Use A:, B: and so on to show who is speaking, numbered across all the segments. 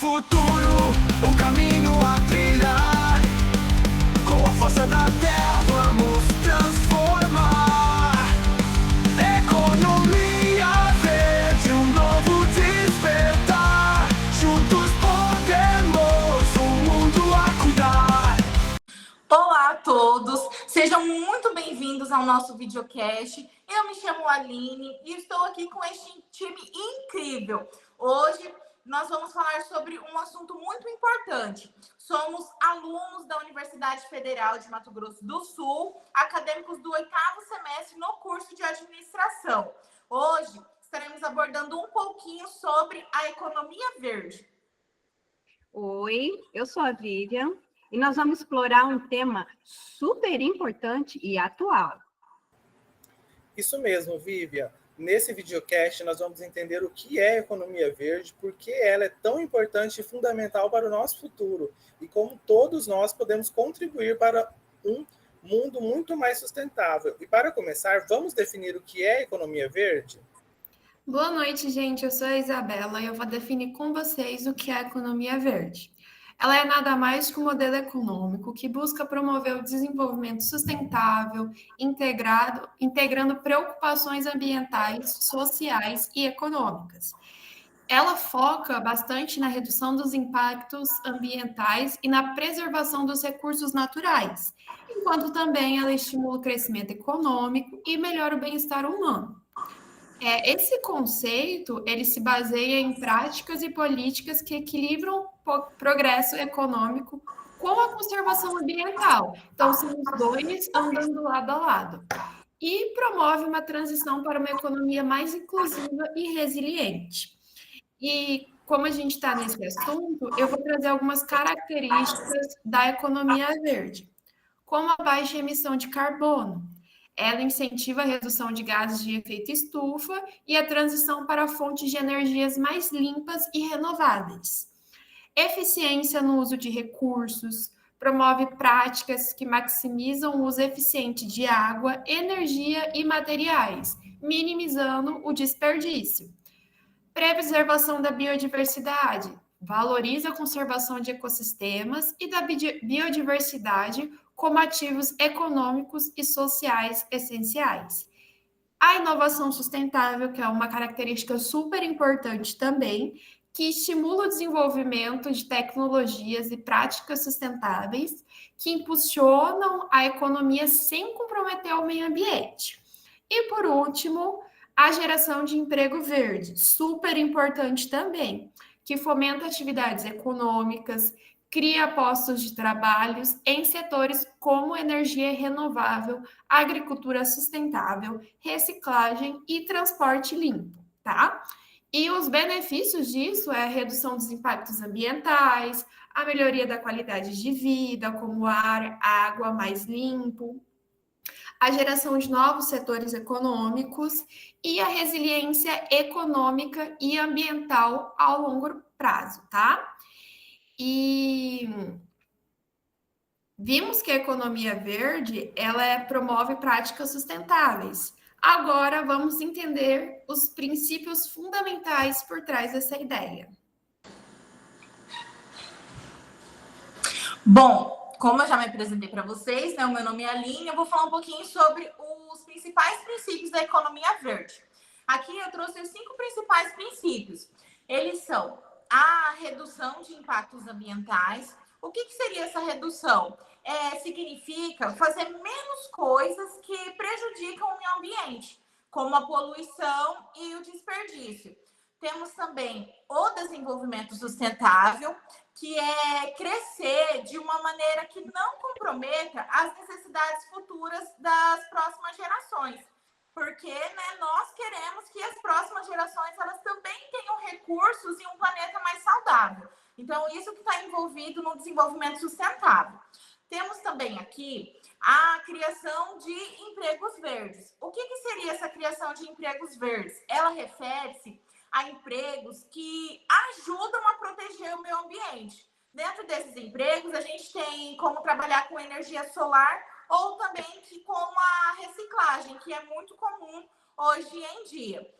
A: futuro, o caminho a trilhar. Com a força da terra vamos transformar. Economia verde, um novo despertar. Juntos podemos um mundo a cuidar.
B: Olá a todos, sejam muito bem-vindos ao nosso videocast. Eu me chamo Aline e estou aqui com este time incrível. Hoje nós vamos falar sobre um assunto muito importante. Somos alunos da Universidade Federal de Mato Grosso do Sul, acadêmicos do 8º semestre no curso de administração. Hoje estaremos abordando um pouquinho sobre a economia verde.
C: Oi, eu sou a Vivian e nós vamos explorar um tema super importante e atual.
D: Isso mesmo, Vivian. Nesse videocast, nós vamos entender o que é economia verde, por que ela é tão importante e fundamental para o nosso futuro e como todos nós podemos contribuir para um mundo muito mais sustentável. E para começar, vamos definir o que é economia verde?
E: Boa noite, gente. Eu sou a Isabela e eu vou definir com vocês o que é a economia verde. Ela é nada mais que um modelo econômico que busca promover o desenvolvimento sustentável, integrando preocupações ambientais, sociais e econômicas. Ela foca bastante na redução dos impactos ambientais e na preservação dos recursos naturais, enquanto também ela estimula o crescimento econômico e melhora o bem-estar humano. Esse conceito, ele se baseia em práticas e políticas que equilibram o progresso econômico com a conservação ambiental. Então, são os dois andando lado a lado. E promove uma transição para uma economia mais inclusiva e resiliente. E como a gente está nesse assunto, eu vou trazer algumas características da economia verde, como a baixa emissão de carbono. Ela incentiva a redução de gases de efeito estufa e a transição para fontes de energias mais limpas e renováveis. Eficiência no uso de recursos, promove práticas que maximizam o uso eficiente de água, energia e materiais, minimizando o desperdício. Preservação da biodiversidade, valoriza a conservação de ecossistemas e da biodiversidade como ativos econômicos e sociais essenciais. A inovação sustentável, que é uma característica super importante também, que estimula o desenvolvimento de tecnologias e práticas sustentáveis que impulsionam a economia sem comprometer o meio ambiente. E, por último, a geração de emprego verde, super importante também, que fomenta atividades econômicas, cria postos de trabalho em setores como energia renovável, agricultura sustentável, reciclagem e transporte limpo, tá? E os benefícios disso é a redução dos impactos ambientais, a melhoria da qualidade de vida, como ar, água mais limpo, a geração de novos setores econômicos e a resiliência econômica e ambiental ao longo prazo, tá? E vimos que a economia verde, ela promove práticas sustentáveis. Agora vamos entender os princípios fundamentais por trás dessa ideia.
B: Bom, como eu já me apresentei para vocês, né, o meu nome é Aline, eu vou falar um pouquinho sobre os principais princípios da economia verde. Aqui eu trouxe os 5 principais princípios. Eles são a redução de impactos ambientais. O que seria essa redução? Significa fazer menos coisas que prejudicam o meio ambiente, como a poluição e o desperdício. Temos também o desenvolvimento sustentável, que é crescer de uma maneira que não comprometa as necessidades futuras das próximas gerações. Porque, né, nós queremos que as próximas gerações elas também tenham recursos e um planeta mais saudável. Então, isso que está envolvido no desenvolvimento sustentável. Temos também aqui a criação de empregos verdes. O que seria essa criação de empregos verdes? Ela refere-se a empregos que ajudam a proteger o meio ambiente. Dentro desses empregos, a gente tem como trabalhar com energia solar ou também com a reciclagem, que é muito comum hoje em dia.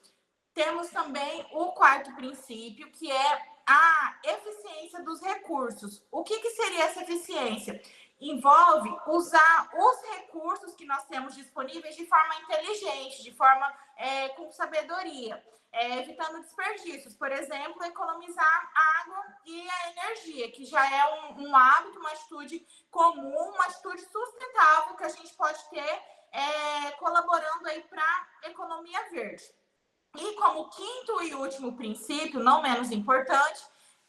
B: Temos também o 4º princípio, que é a eficiência dos recursos. O que seria essa eficiência? Envolve usar os recursos que nós temos disponíveis de forma inteligente, de forma com sabedoria, evitando desperdícios. Por exemplo, economizar água e a energia, que já é um hábito, uma atitude comum, uma atitude sustentável que a gente pode ter colaborando aí para a economia verde. E como quinto e último princípio, não menos importante,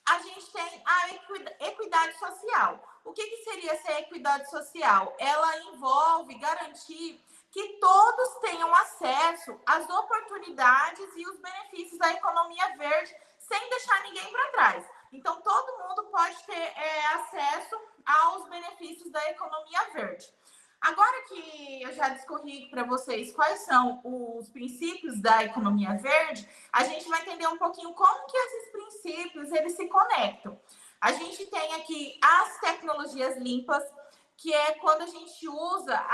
B: a gente tem a equidade social. O que seria essa equidade social? Ela envolve garantir que todos tenham acesso às oportunidades e os benefícios da economia verde, sem deixar ninguém para trás. Então, todo mundo pode ter acesso aos benefícios da economia verde. Agora que eu já discorri para vocês quais são os princípios da economia verde, a gente vai entender um pouquinho como que esses princípios eles se conectam. A gente tem aqui as tecnologias limpas, que é quando a gente usa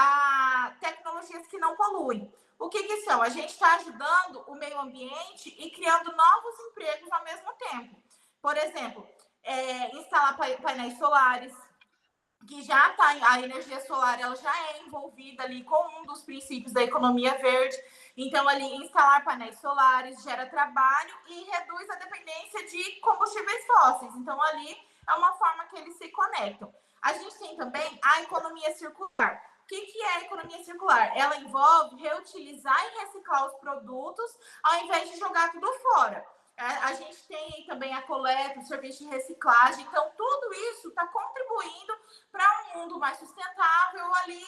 B: tecnologias que não poluem. O que são? A gente está ajudando o meio ambiente e criando novos empregos ao mesmo tempo. Por exemplo, instalar painéis solares, que já está, a energia solar ela já é envolvida ali com um dos princípios da economia verde. Então, ali, instalar painéis solares gera trabalho e reduz a dependência de combustíveis fósseis. Então, ali é uma forma que eles se conectam. A gente tem também a economia circular. O que é a economia circular? Ela envolve reutilizar e reciclar os produtos ao invés de jogar tudo fora. A gente tem também a coleta, o serviço de reciclagem. Então, tudo isso está contribuindo para um mundo mais sustentável, ali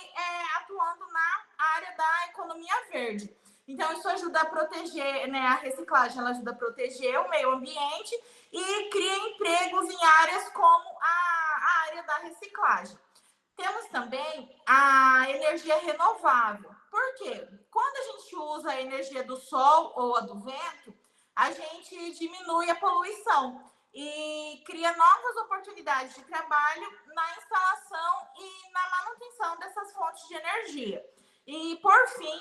B: atuando na área da economia verde. Então, isso ajuda a proteger, né, a reciclagem, ela ajuda a proteger o meio ambiente e cria empregos em áreas como a área da reciclagem. Temos também a energia renovável. Por quê? Quando a gente usa a energia do sol ou a do vento, a gente diminui a poluição e cria novas oportunidades de trabalho na instalação e na manutenção dessas fontes de energia. E, por fim,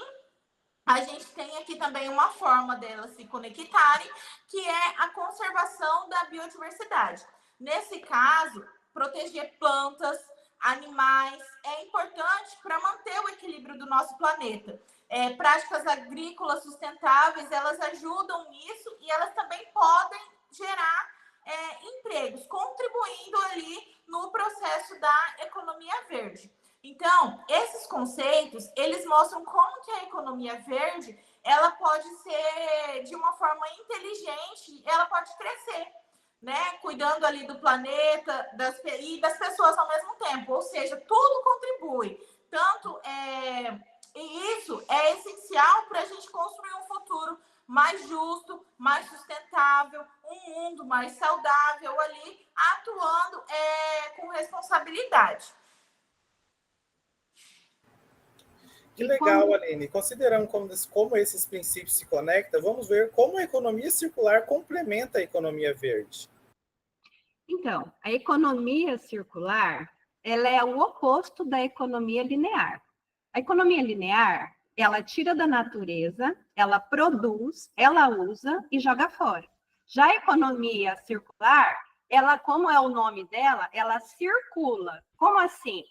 B: a gente tem aqui também uma forma delas se conectarem, que é a conservação da biodiversidade. Nesse caso, proteger plantas, animais, é importante para manter o equilíbrio do nosso planeta. Práticas agrícolas sustentáveis, elas ajudam nisso e elas também podem gerar empregos, contribuindo ali no processo da economia verde. Então, esses conceitos, eles mostram como que a economia verde, ela pode ser de uma forma inteligente, ela pode crescer, né? Cuidando ali do planeta e das pessoas ao mesmo tempo, ou seja, tudo contribui. Tanto e isso é essencial para a gente construir um futuro mais justo, mais sustentável, um mundo mais saudável ali, atuando com responsabilidade.
D: Que legal, Aline. Considerando como esses princípios se conectam, vamos ver como a economia circular complementa a economia verde.
C: Então, a economia circular, ela é o oposto da economia linear. A economia linear, ela tira da natureza, ela produz, ela usa e joga fora. Já a economia circular, ela, como é o nome dela, ela circula. Como assim?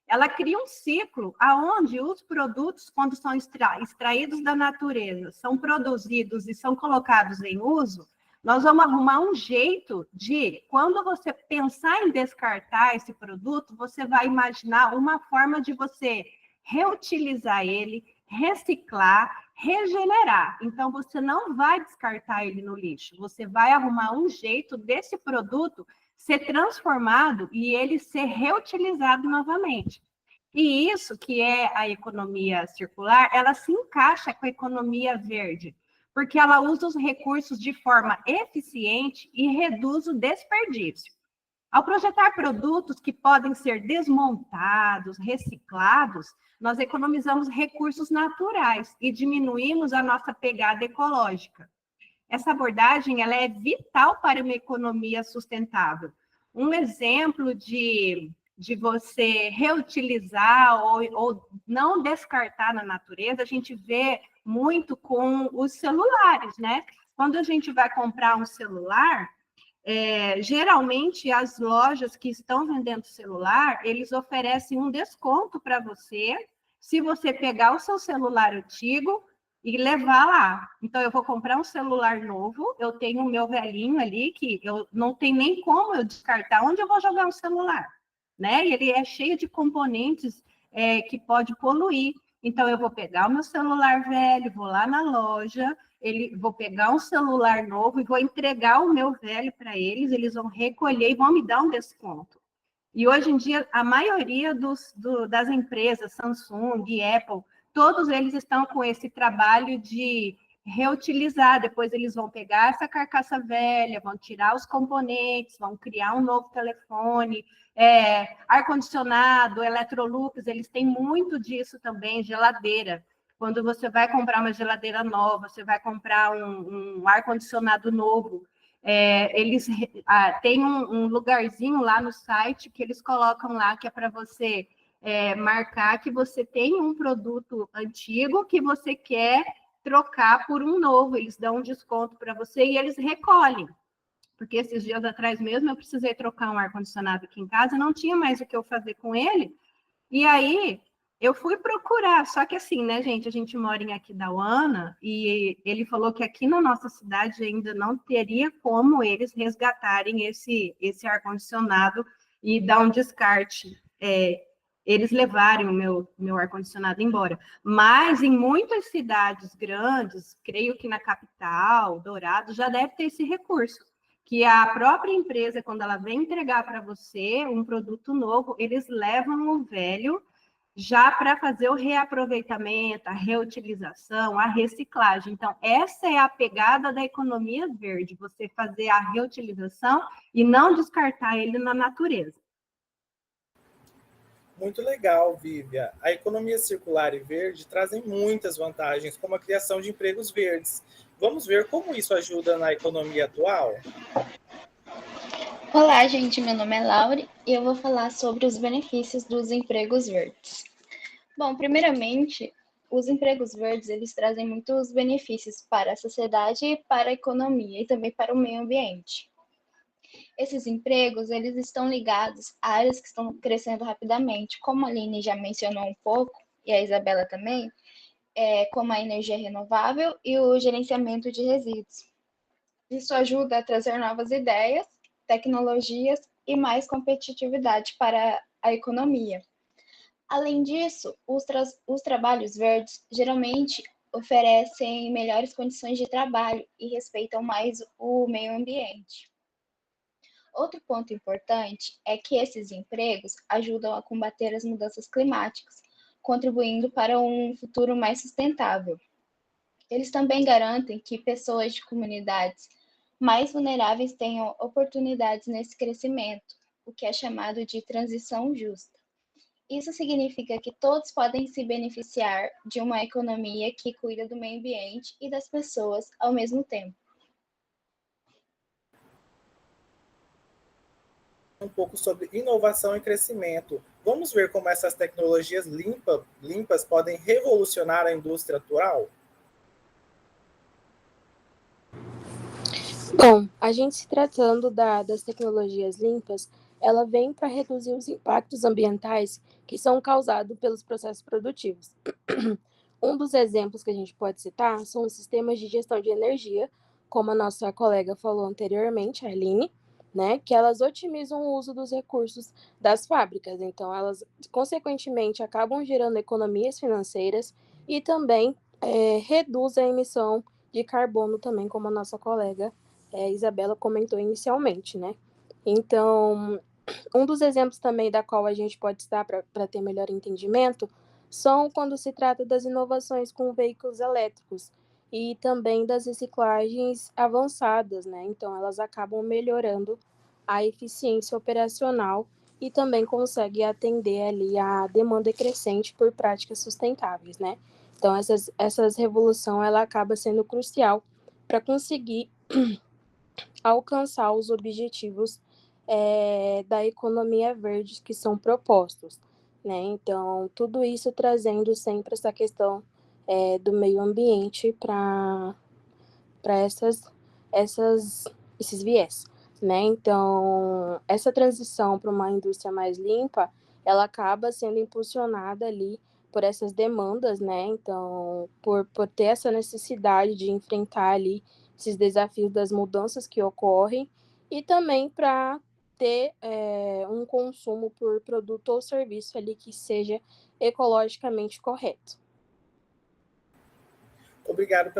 C: Ela cria um ciclo onde os produtos, quando são extraídos da natureza, são produzidos e são colocados em uso, nós vamos arrumar um jeito de, quando você pensar em descartar esse produto, você vai imaginar uma forma de você reutilizar ele, reciclar, regenerar. Então, você não vai descartar ele no lixo, você vai arrumar um jeito desse produto ser transformado e ele ser reutilizado novamente. E isso que é a economia circular, ela se encaixa com a economia verde, porque ela usa os recursos de forma eficiente e reduz o desperdício. Ao projetar produtos que podem ser desmontados, reciclados, nós economizamos recursos naturais e diminuímos a nossa pegada ecológica. Essa abordagem ela é vital para uma economia sustentável. Um exemplo de você reutilizar ou não descartar na natureza, a gente vê muito com os celulares, né? Quando a gente vai comprar um celular, Geralmente, as lojas que estão vendendo celular, eles oferecem um desconto para você, se você pegar o seu celular antigo e levar lá. Então, eu vou comprar um celular novo, eu tenho o meu velhinho ali, que eu não tem nem como eu descartar onde eu vou jogar um celular, né? E ele é cheio de componentes que pode poluir. Então, eu vou pegar o meu celular velho, vou lá na loja, vou pegar um celular novo e vou entregar o meu velho para eles vão recolher e vão me dar um desconto. E hoje em dia, a maioria das empresas, Samsung, Apple, todos eles estão com esse trabalho de reutilizar. Depois eles vão pegar essa carcaça velha, vão tirar os componentes, vão criar um novo telefone, ar-condicionado, Electrolux, eles têm muito disso também, geladeira. Quando você vai comprar uma geladeira nova, você vai comprar um ar-condicionado novo, eles têm um lugarzinho lá no site que eles colocam lá, que é para você marcar que você tem um produto antigo que você quer trocar por um novo. Eles dão um desconto para você e eles recolhem. Porque esses dias atrás mesmo eu precisei trocar um ar-condicionado aqui em casa, não tinha mais o que eu fazer com ele. E aí eu fui procurar, só que assim, né, gente, a gente mora em Aquidauana e ele falou que aqui na nossa cidade ainda não teria como eles resgatarem esse ar-condicionado e dar um descarte, eles levarem o meu ar-condicionado embora. Mas em muitas cidades grandes, creio que na capital, Dourado, já deve ter esse recurso, que a própria empresa, quando ela vem entregar para você um produto novo, eles levam o velho já para fazer o reaproveitamento, a reutilização, a reciclagem. Então, essa é a pegada da economia verde, você fazer a reutilização e não descartar ele na natureza.
D: Muito legal, Vívia. A economia circular e verde trazem muitas vantagens, como a criação de empregos verdes. Vamos ver como isso ajuda na economia atual?
F: Olá, gente. Meu nome é Laure e eu vou falar sobre os benefícios dos empregos verdes. Bom, primeiramente, os empregos verdes, eles trazem muitos benefícios para a sociedade, para a economia e também para o meio ambiente. Esses empregos, eles estão ligados a áreas que estão crescendo rapidamente, como a Aline já mencionou um pouco, e a Isabela também, como a energia renovável e o gerenciamento de resíduos. Isso ajuda a trazer novas ideias, tecnologias e mais competitividade para a economia. Além disso, os trabalhos verdes geralmente oferecem melhores condições de trabalho e respeitam mais o meio ambiente. Outro ponto importante é que esses empregos ajudam a combater as mudanças climáticas, contribuindo para um futuro mais sustentável. Eles também garantem que pessoas de comunidades mais vulneráveis tenham oportunidades nesse crescimento, o que é chamado de transição justa. Isso significa que todos podem se beneficiar de uma economia que cuida do meio ambiente e das pessoas ao mesmo tempo.
D: Um pouco sobre inovação e crescimento. Vamos ver como essas tecnologias limpas podem revolucionar a indústria atual?
G: Bom, a gente se tratando das tecnologias limpas, ela vem para reduzir os impactos ambientais que são causados pelos processos produtivos. Um dos exemplos que a gente pode citar são os sistemas de gestão de energia, como a nossa colega falou anteriormente, a Aline, né, que elas otimizam o uso dos recursos das fábricas. Então, elas, consequentemente, acabam gerando economias financeiras e também reduzem a emissão de carbono também, como a nossa colega Isabela comentou inicialmente, né? Então, um dos exemplos também da qual a gente pode estar para ter melhor entendimento são quando se trata das inovações com veículos elétricos e também das reciclagens avançadas, né? Então, elas acabam melhorando a eficiência operacional e também conseguem atender ali a demanda crescente por práticas sustentáveis, né? Então, essas revolução ela acaba sendo crucial para conseguir alcançar os objetivos da economia verde que são propostos, né? Então, tudo isso trazendo sempre essa questão do meio ambiente para esses viés. né? Então, essa transição para uma indústria mais limpa, ela acaba sendo impulsionada ali por essas demandas, né? Então, por ter essa necessidade de enfrentar ali esses desafios das mudanças que ocorrem e também para ter um consumo por produto ou serviço ali que seja ecologicamente correto.
D: Obrigado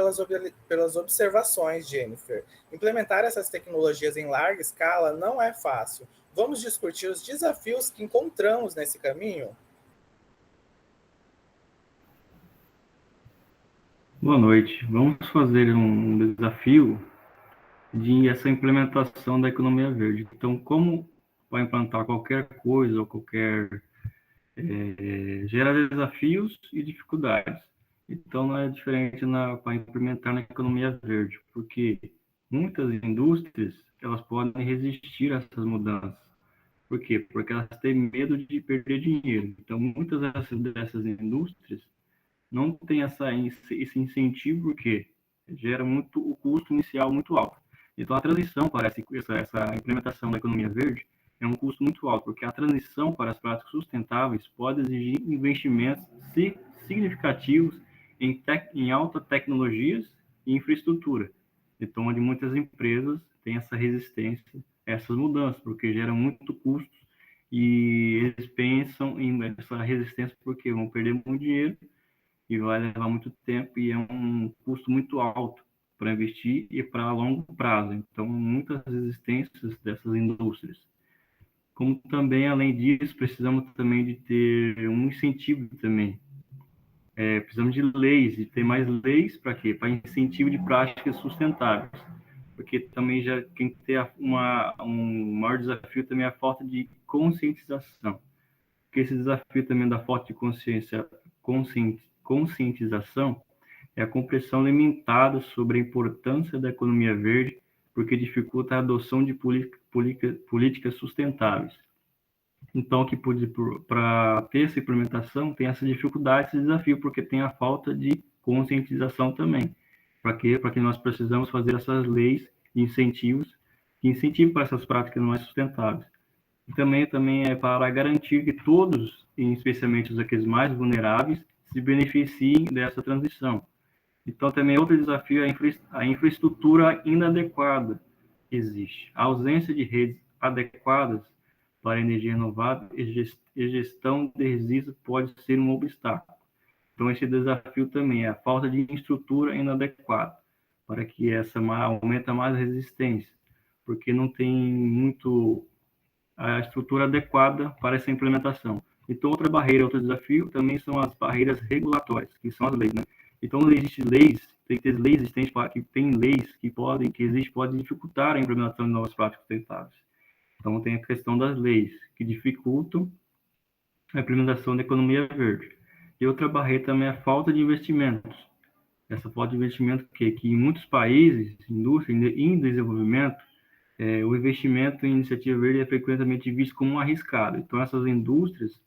D: pelas observações, Jennifer. Implementar essas tecnologias em larga escala não é fácil. Vamos discutir os desafios que encontramos nesse caminho?
H: Boa noite. Vamos fazer um desafio de essa implementação da economia verde. Então, como vai implantar qualquer coisa ou qualquer gera desafios e dificuldades. Então, não é diferente para implementar na economia verde, porque muitas indústrias elas podem resistir a essas mudanças. Por quê? Porque elas têm medo de perder dinheiro. Então, muitas dessas indústrias não têm esse incentivo, porque gera muito o custo inicial muito alto. Então, a transição para essa implementação da economia verde é um custo muito alto, porque a transição para as práticas sustentáveis pode exigir investimentos significativos em alta tecnologias e infraestrutura. Então, onde muitas empresas têm essa resistência a essas mudanças, porque geram muito custo e eles pensam em essa resistência porque vão perder muito dinheiro e vai levar muito tempo e é um custo muito alto para investir e para longo prazo. Então, muitas resistências dessas indústrias. Como também, além disso, precisamos também de ter um incentivo também. Precisamos de leis, de ter mais leis para quê? Para incentivo de práticas sustentáveis. Porque também já tem que ter um maior desafio também a falta de conscientização. Porque esse desafio também da falta de conscientização é a compreensão limitada sobre a importância da economia verde, porque dificulta a adoção de políticas sustentáveis. Então, para ter essa implementação, tem essa dificuldade, esse desafio, porque tem a falta de conscientização também. Para que nós precisamos fazer essas leis e incentivos que incentivam para essas práticas mais sustentáveis. E também é para garantir que todos, especialmente aqueles mais vulneráveis, se beneficiem dessa transição. Então, também outro desafio é a infraestrutura inadequada que existe. A ausência de redes adequadas para energia renovável e gestão de resíduos pode ser um obstáculo. Então, esse desafio também é a falta de estrutura inadequada, para que essa aumenta mais a resistência, porque não tem muito a estrutura adequada para essa implementação. Então, outra barreira, outro desafio também são as barreiras regulatórias, que são as leis, né? Então, existem leis, tem que ter leis existentes, que tem leis que podem dificultar a implementação de novas práticas sustentáveis. Então, tem a questão das leis, que dificultam a implementação da economia verde. E outra barreira também é a falta de investimentos. Essa falta de investimento que em muitos países, indústria em desenvolvimento, o investimento em iniciativa verde é frequentemente visto como arriscado. Então, essas indústrias,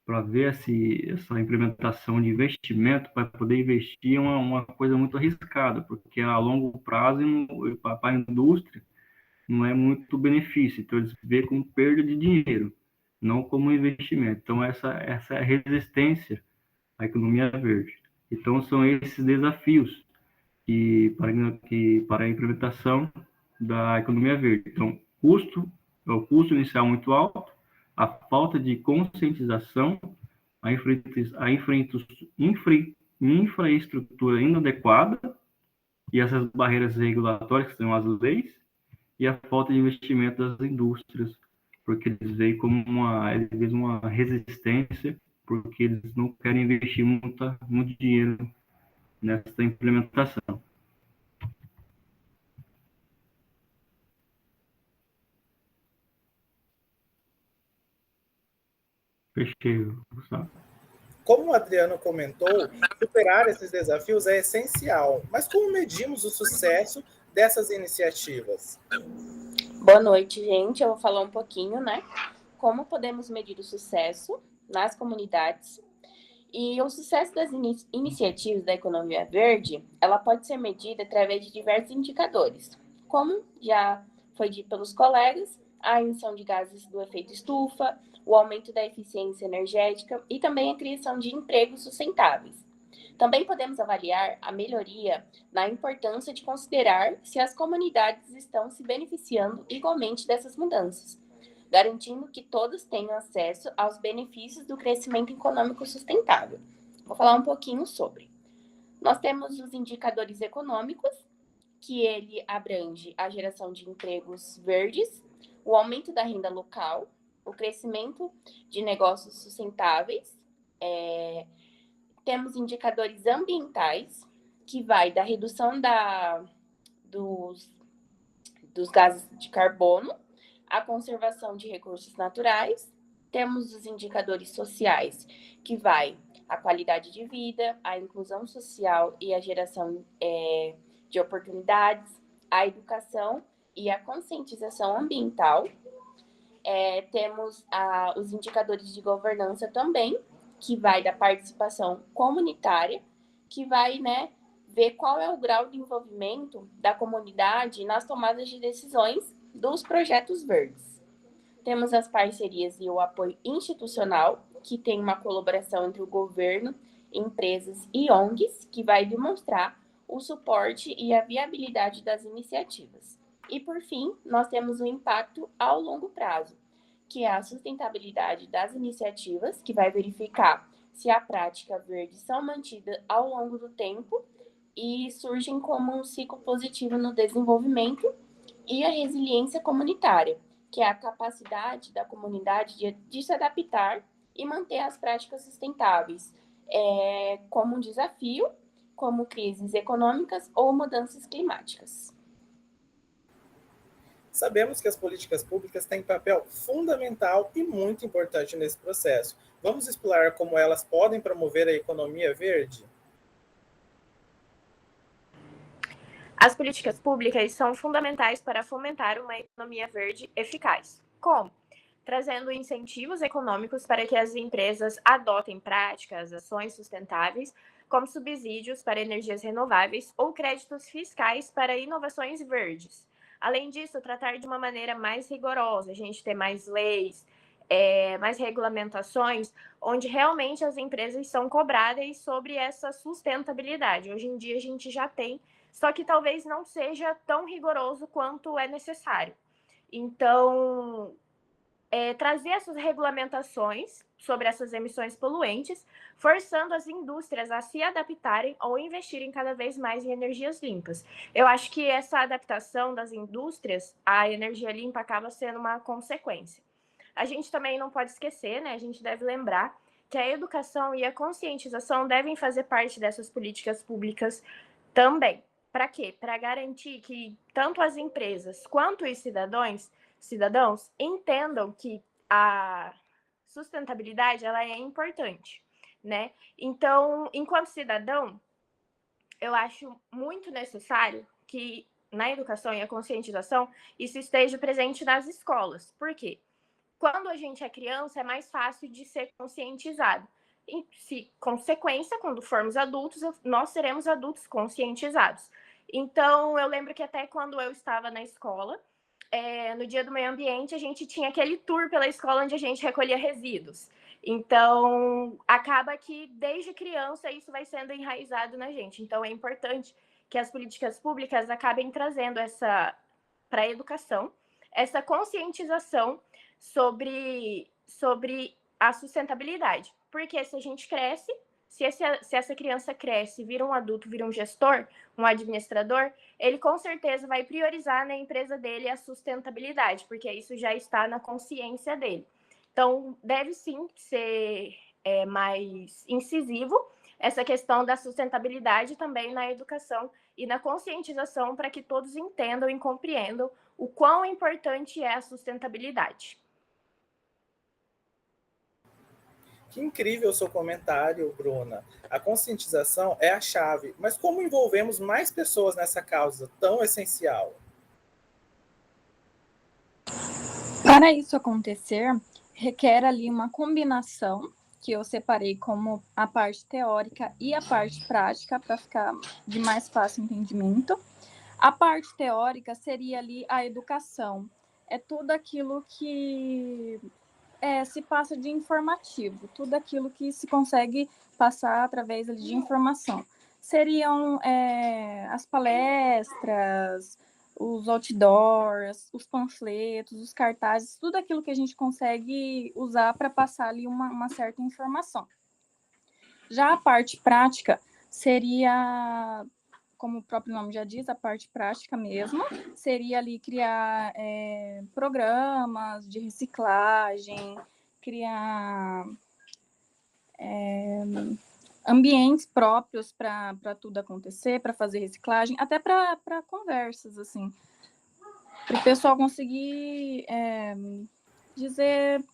H: para ver essa implementação de investimento, para poder investir, é uma coisa muito arriscada, porque a longo prazo, para a indústria, não é muito benefício. Então, eles veem como perda de dinheiro, não como investimento. Então, essa é a resistência à economia verde. Então, são esses desafios para a implementação da economia verde. Então, o custo inicial muito alto, a falta de conscientização, a infraestrutura inadequada e essas barreiras regulatórias, que são as leis, e a falta de investimento das indústrias, porque eles veem como uma resistência, porque eles não querem investir muito dinheiro nessa implementação. Fechei, Gustavo.
D: Como o Adriano comentou, superar esses desafios é essencial. Mas como medimos o sucesso dessas iniciativas?
I: Boa noite, gente. Eu vou falar um pouquinho, né? Como podemos medir o sucesso nas comunidades. E o sucesso das iniciativas da economia verde, ela pode ser medida através de diversos indicadores. Como já foi dito pelos colegas, a emissão de gases do efeito estufa, o aumento da eficiência energética e também a criação de empregos sustentáveis. Também podemos avaliar a melhoria na importância de considerar se as comunidades estão se beneficiando igualmente dessas mudanças, garantindo que todos tenham acesso aos benefícios do crescimento econômico sustentável. Vou falar um pouquinho sobre. Nós temos os indicadores econômicos, que ele abrange a geração de empregos verdes, o aumento da renda local, o crescimento de negócios sustentáveis. Temos indicadores ambientais, que vai da redução dos gases de carbono, a conservação de recursos naturais. Temos os indicadores sociais, que vai a qualidade de vida, a inclusão social e a geração de oportunidades, a educação e a conscientização ambiental. Temos os indicadores de governança também, que vai da participação comunitária, que vai, ver qual é o grau de envolvimento da comunidade nas tomadas de decisões dos projetos verdes. Temos as parcerias e o apoio institucional, que tem uma colaboração entre o governo, empresas e ONGs, que vai demonstrar o suporte e a viabilidade das iniciativas. E, por fim, nós temos o impacto ao longo prazo, que é a sustentabilidade das iniciativas, que vai verificar se a prática verde são mantidas ao longo do tempo e surgem como um ciclo positivo no desenvolvimento, e a resiliência comunitária, que é a capacidade da comunidade de se adaptar e manter as práticas sustentáveis, como um desafio, como crises econômicas ou mudanças climáticas.
D: Sabemos que as políticas públicas têm papel fundamental e muito importante nesse processo. Vamos explorar como elas podem promover a economia verde?
J: As políticas públicas são fundamentais para fomentar uma economia verde eficaz. Como? Trazendo incentivos econômicos para que as empresas adotem práticas, ações sustentáveis, como subsídios para energias renováveis ou créditos fiscais para inovações verdes. Além disso, tratar de uma maneira mais rigorosa, a gente ter mais leis, mais regulamentações, onde realmente as empresas são cobradas sobre essa sustentabilidade. Hoje em dia a gente já tem, só que talvez não seja tão rigoroso quanto é necessário. Então, trazer essas regulamentações sobre essas emissões poluentes, forçando as indústrias a se adaptarem ou investirem cada vez mais em energias limpas. Eu acho que essa adaptação das indústrias à energia limpa acaba sendo uma consequência. A gente também não pode esquecer, a gente deve lembrar que a educação e a conscientização devem fazer parte dessas políticas públicas também. Para quê? Para garantir que tanto as empresas quanto os cidadãos entendam que a sustentabilidade ela é importante, Então, enquanto cidadão, eu acho muito necessário que na educação e a conscientização isso esteja presente nas escolas. Por quê? Quando a gente é criança, é mais fácil de ser conscientizado. E, consequência, quando formos adultos, nós seremos adultos conscientizados. Então, eu lembro que até quando eu estava na escola, no Dia do Meio Ambiente, a gente tinha aquele tour pela escola onde a gente recolhia resíduos. Então, acaba que desde criança isso vai sendo enraizado na gente. Então, é importante que as políticas públicas acabem trazendo para a educação, essa conscientização sobre a sustentabilidade. Porque se a gente cresce, se essa criança cresce, vira um adulto, vira um gestor, um administrador, ele com certeza vai priorizar na empresa dele a sustentabilidade, porque isso já está na consciência dele. Então, deve sim ser mais incisivo essa questão da sustentabilidade também na educação e na conscientização para que todos entendam e compreendam o quão importante é a sustentabilidade.
D: Que incrível o seu comentário, Bruna. A conscientização é a chave, mas como envolvemos mais pessoas nessa causa tão essencial?
K: Para isso acontecer, requer ali uma combinação, que eu separei como a parte teórica e a parte prática, para ficar de mais fácil entendimento. A parte teórica seria ali a educação. É tudo aquilo que se passa de informativo, tudo aquilo que se consegue passar através ali, de informação. Seriam as palestras, os outdoors, os panfletos, os cartazes, tudo aquilo que a gente consegue usar para passar ali uma certa informação. Já a parte prática seria, como o próprio nome já diz, a parte prática mesmo, seria ali criar programas de reciclagem, criar ambientes próprios para tudo acontecer, para fazer reciclagem, até para conversas, assim, para o pessoal conseguir dizer,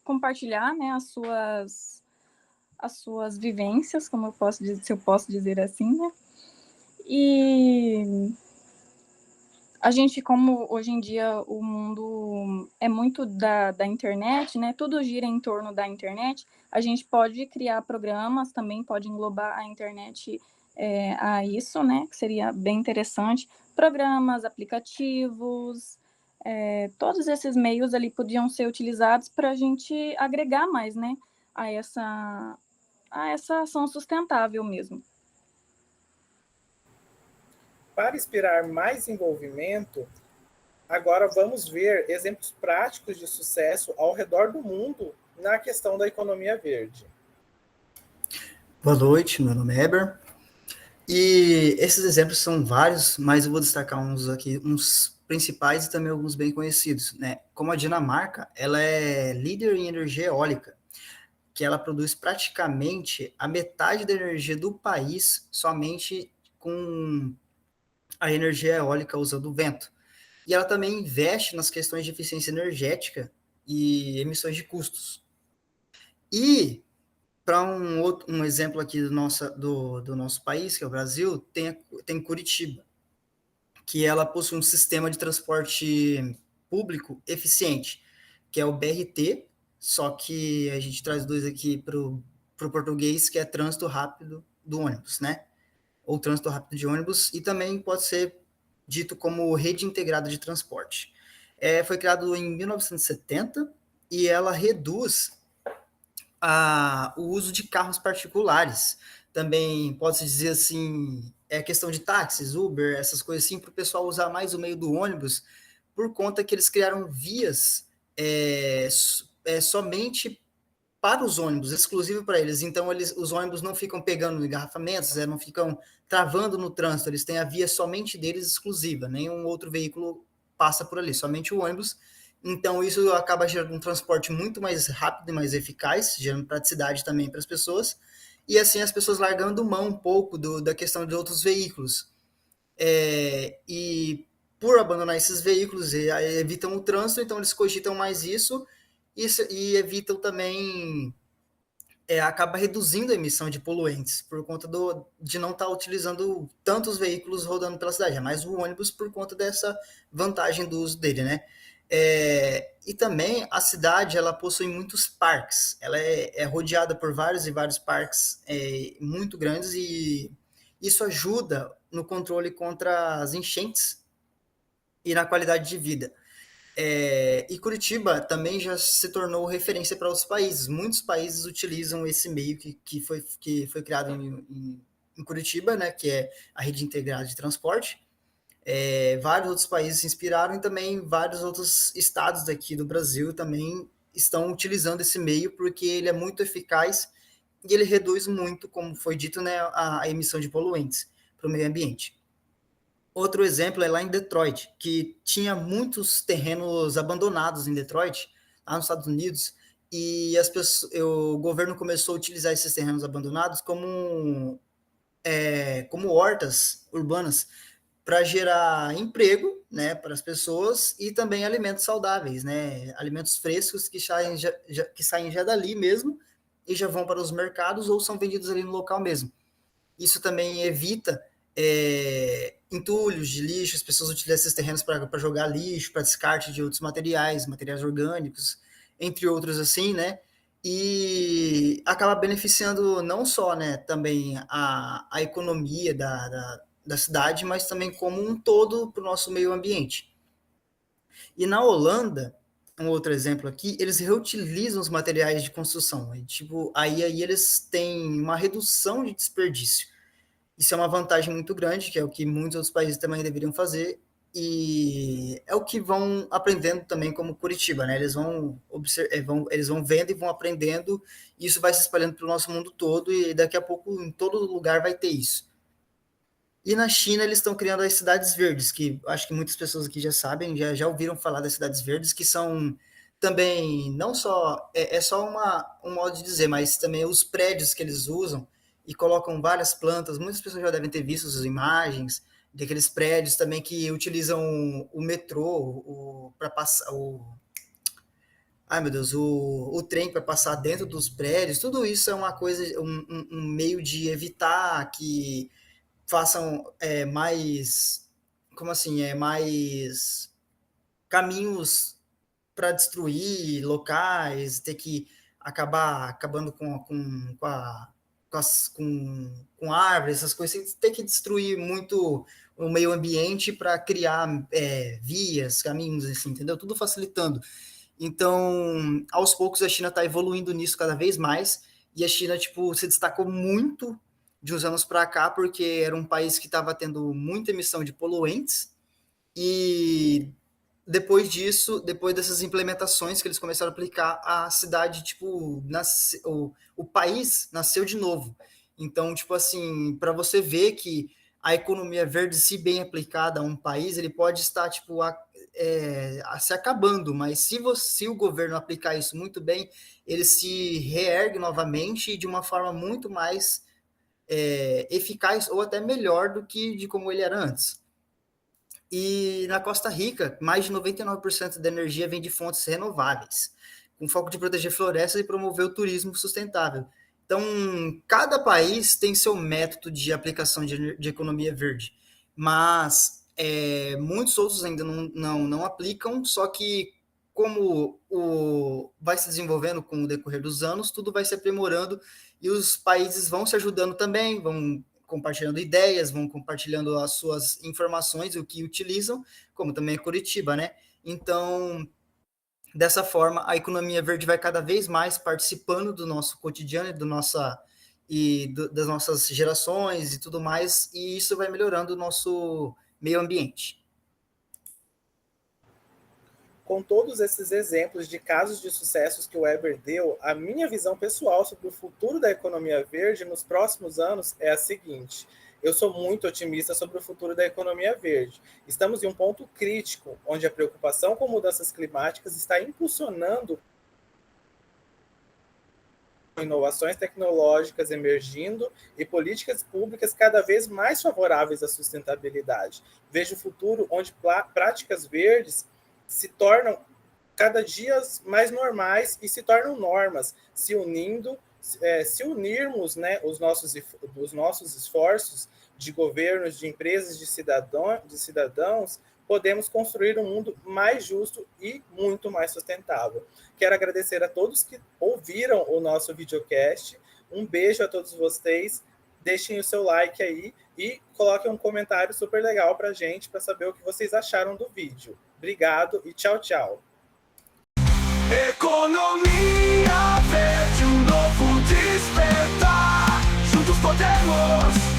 K: compartilhar, né, as suas vivências, como eu posso dizer, se eu posso dizer assim, né? E a gente, como hoje em dia o mundo é muito da internet, né? Tudo gira em torno da internet, a gente pode criar programas, também pode englobar a internet a isso, né? Que seria bem interessante. Programas, aplicativos, todos esses meios ali podiam ser utilizados para a gente agregar mais, né? A essa ação sustentável mesmo.
D: Para inspirar mais envolvimento, agora vamos ver exemplos práticos de sucesso ao redor do mundo na questão da economia verde.
L: Boa noite, meu nome é Eber. E esses exemplos são vários, mas eu vou destacar uns aqui, uns principais e também alguns bem conhecidos, né? Como a Dinamarca, ela é líder em energia eólica, que ela produz praticamente a metade da energia do país somente com a energia eólica usando o vento. E ela também investe nas questões de eficiência energética e emissões de custos. E, para um exemplo aqui do nosso país, que é o Brasil, tem Curitiba, que ela possui um sistema de transporte público eficiente, que é o BRT, só que a gente traz dois aqui para o português, que é trânsito rápido do ônibus, né? Ou trânsito rápido de ônibus, e também pode ser dito como rede integrada de transporte. Foi criado em 1970 e ela reduz o uso de carros particulares. Também pode-se dizer assim, questão de táxis, Uber, essas coisas assim, para o pessoal usar mais o meio do ônibus, por conta que eles criaram vias somente para os ônibus, exclusivo para eles. Então, os ônibus não ficam pegando engarrafamentos, não ficam travando no trânsito, eles têm a via somente deles exclusiva, nenhum outro veículo passa por ali, somente o ônibus. Então, isso acaba gerando um transporte muito mais rápido e mais eficaz, gerando praticidade também para as pessoas, e assim as pessoas largando mão um pouco da questão de outros veículos. E por abandonar esses veículos, evitam o trânsito, então eles cogitam mais isso e evitam também, acaba reduzindo a emissão de poluentes, por conta de não estar utilizando tantos veículos rodando pela cidade, é mais o ônibus por conta dessa vantagem do uso dele, né? E também a cidade, ela possui muitos parques, ela é rodeada por vários e vários parques muito grandes, e isso ajuda no controle contra as enchentes e na qualidade de vida. E Curitiba também já se tornou referência para outros países. Muitos países utilizam esse meio que foi criado em Curitiba, né, que é a rede integrada de transporte. Vários outros países se inspiraram e também vários outros estados daqui do Brasil também estão utilizando esse meio porque ele é muito eficaz e ele reduz muito, como foi dito, né, a emissão de poluentes para o meio ambiente. Outro exemplo é lá em Detroit, que tinha muitos terrenos abandonados em Detroit, lá nos Estados Unidos, e o governo começou a utilizar esses terrenos abandonados como hortas urbanas para gerar emprego, né, para as pessoas e também alimentos saudáveis, né, alimentos frescos que saem já dali mesmo e já vão para os mercados ou são vendidos ali no local mesmo. Isso também evita entulhos de lixo, as pessoas utilizam esses terrenos para jogar lixo, para descarte de outros materiais orgânicos, entre outros assim, né? E acaba beneficiando não só, né, também a economia da cidade, mas também como um todo para o nosso meio ambiente. E na Holanda, um outro exemplo aqui, eles reutilizam os materiais de construção. E, tipo, aí eles têm uma redução de desperdício. Isso é uma vantagem muito grande, que é o que muitos outros países também deveriam fazer, e é o que vão aprendendo também como Curitiba, né? Eles eles vão vendo e vão aprendendo, e isso vai se espalhando para o nosso mundo todo, e daqui a pouco em todo lugar vai ter isso. E na China eles estão criando as cidades verdes, que acho que muitas pessoas aqui já sabem, já ouviram falar das cidades verdes, que são também, não só, é só um modo de dizer, mas também os prédios que eles usam e colocam várias plantas. Muitas pessoas já devem ter visto as imagens daqueles prédios também que utilizam o metrô para passar, ai meu Deus, o trem para passar dentro dos prédios. Tudo isso é uma coisa, um meio de evitar que façam mais, como assim, mais caminhos para destruir locais, ter que acabando com árvores, essas coisas, ter que destruir muito o meio ambiente para criar vias, caminhos, assim, entendeu? Tudo facilitando. Então, aos poucos, a China está evoluindo nisso cada vez mais, e a China, tipo, se destacou muito de uns anos para cá, porque era um país que estava tendo muita emissão de poluentes, e depois disso, depois dessas implementações que eles começaram a aplicar, a cidade, tipo, o país nasceu de novo. Então, tipo assim, para você ver que a economia verde, se bem aplicada a um país, ele pode estar, tipo, se acabando, mas se o governo aplicar isso muito bem, ele se reergue novamente de uma forma muito mais eficaz ou até melhor do que de como ele era antes. E na Costa Rica, mais de 99% da energia vem de fontes renováveis, com foco de proteger florestas e promover o turismo sustentável. Então, cada país tem seu método de aplicação de economia verde, mas muitos outros ainda não aplicam, só que como vai se desenvolvendo com o decorrer dos anos, tudo vai se aprimorando e os países vão se ajudando também, vão compartilhando ideias, vão compartilhando as suas informações, o que utilizam, como também é Curitiba, né? Então, dessa forma, a economia verde vai cada vez mais participando do nosso cotidiano das nossas gerações e tudo mais, e isso vai melhorando o nosso meio ambiente.
D: Com todos esses exemplos de casos de sucessos que o Weber deu, a minha visão pessoal sobre o futuro da economia verde nos próximos anos é a seguinte: eu sou muito otimista sobre o futuro da economia verde. Estamos em um ponto crítico, onde a preocupação com mudanças climáticas está impulsionando inovações tecnológicas emergindo e políticas públicas cada vez mais favoráveis à sustentabilidade. Vejo o futuro onde práticas verdes se tornam cada dia mais normais e se tornam normas, se unirmos, né, os nossos esforços de governos, de empresas, de cidadãos, podemos construir um mundo mais justo e muito mais sustentável. Quero agradecer a todos que ouviram o nosso videocast. Um beijo a todos vocês. Deixem o seu like aí e coloquem um comentário super legal para a gente, para saber o que vocês acharam do vídeo. Obrigado e tchau, tchau.
A: Economia verde, um novo despertar. Juntos podemos